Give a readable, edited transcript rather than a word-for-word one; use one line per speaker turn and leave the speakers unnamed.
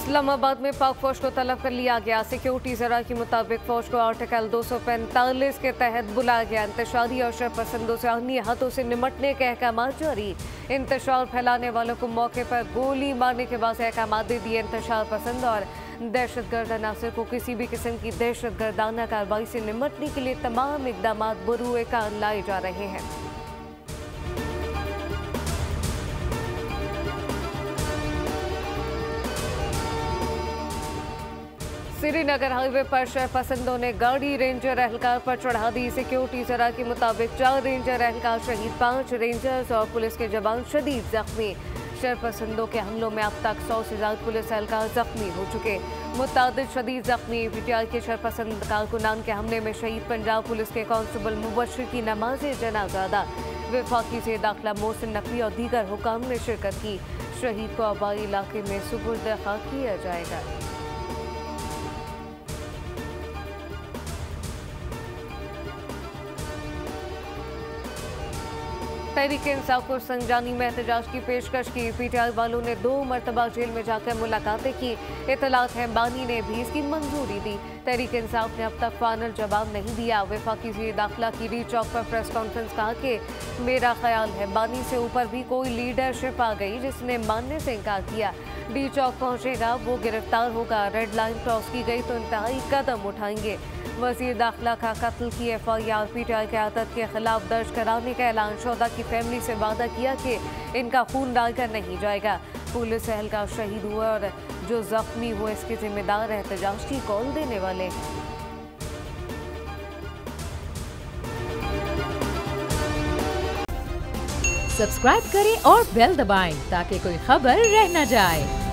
इस्लामाबाद में पाक फौज को तलब कर लिया गया। सिक्योरिटी जरा के मुताबिक फौज को आर्टिकल 245 के तहत बुलाया गया। इंतशारी और शरपसंदों से अन्य हाथों से निमटने के अहकाम जारी। इंतशार फैलाने वालों को मौके पर गोली मारने के बाद अहकाम दे दिए। इंतशार पसंद और दहशतगर्द अनासर को किसी भी किस्म की दहशतगर्दाना कार्रवाई से निमटने के लिए तमाम इकदाम बरूए कार लाए जा रहे हैं। श्रीनगर हाईवे पर शरपसंदों ने गाड़ी रेंजर एहलकार पर चढ़ा दी। सिक्योरिटी जरा के मुताबिक 4 रेंजर एहलकार शहीद, 5 रेंजर्स और पुलिस के जवान शदीद जख्मी। शरपसंदों के हमलों में अब तक 100 से ज्यादा पुलिस एहलकार जख्मी हो चुके। मुतादिद शदीद जख्मी। पीटीआई के शरपसंद कारकुनान के हमले में शहीद पंजाब पुलिस के कांस्टेबल मुबश्शिर की नमाज जनाजा अदा। वफाकी से दाखिला मोहसिन नकवी और दीगर हुकाम ने शिरकत की। शहीद को आबाई इलाके में सुपुर्द खाक किया जाएगा। तहरीक इंसाफ को संजानी में एहतजाज की पेशकश की। पीटीआई वालों ने 2 मरतबा जेल में जाकर मुलाकातें की। इतलात है बानी ने भी इसकी मंजूरी दी। तहरीक इंसाफ ने अब तक फाइनल जवाब नहीं दिया। वफाकी वज़ीर दाखिला की डी चौक पर प्रेस कॉन्फ्रेंस कहा कि मेरा ख्याल है बानी से ऊपर भी कोई लीडरशिप आ गई जिसने मानने से इनकार किया। डी चौक पहुंचेगा वो गिरफ्तार होगा। रेड लाइन क्रॉस की गई तो इंतहाई कदम उठाएंगे। वज़ीर दाखिला का कत्ल की FIR पीटीआई क़यादत के खिलाफ दर्ज कराने का ऐलान। शोहदा की फैमिली से वादा किया कि इनका खून डालकर नहीं जाएगा। पुलिस एहलकार शहीद हुए और जो जख्मी हुए इसके जिम्मेदार एहतजाज की कॉल देने वाले।
सब्सक्राइब करें और बेल दबाएं ताकि कोई खबर रह न जाए।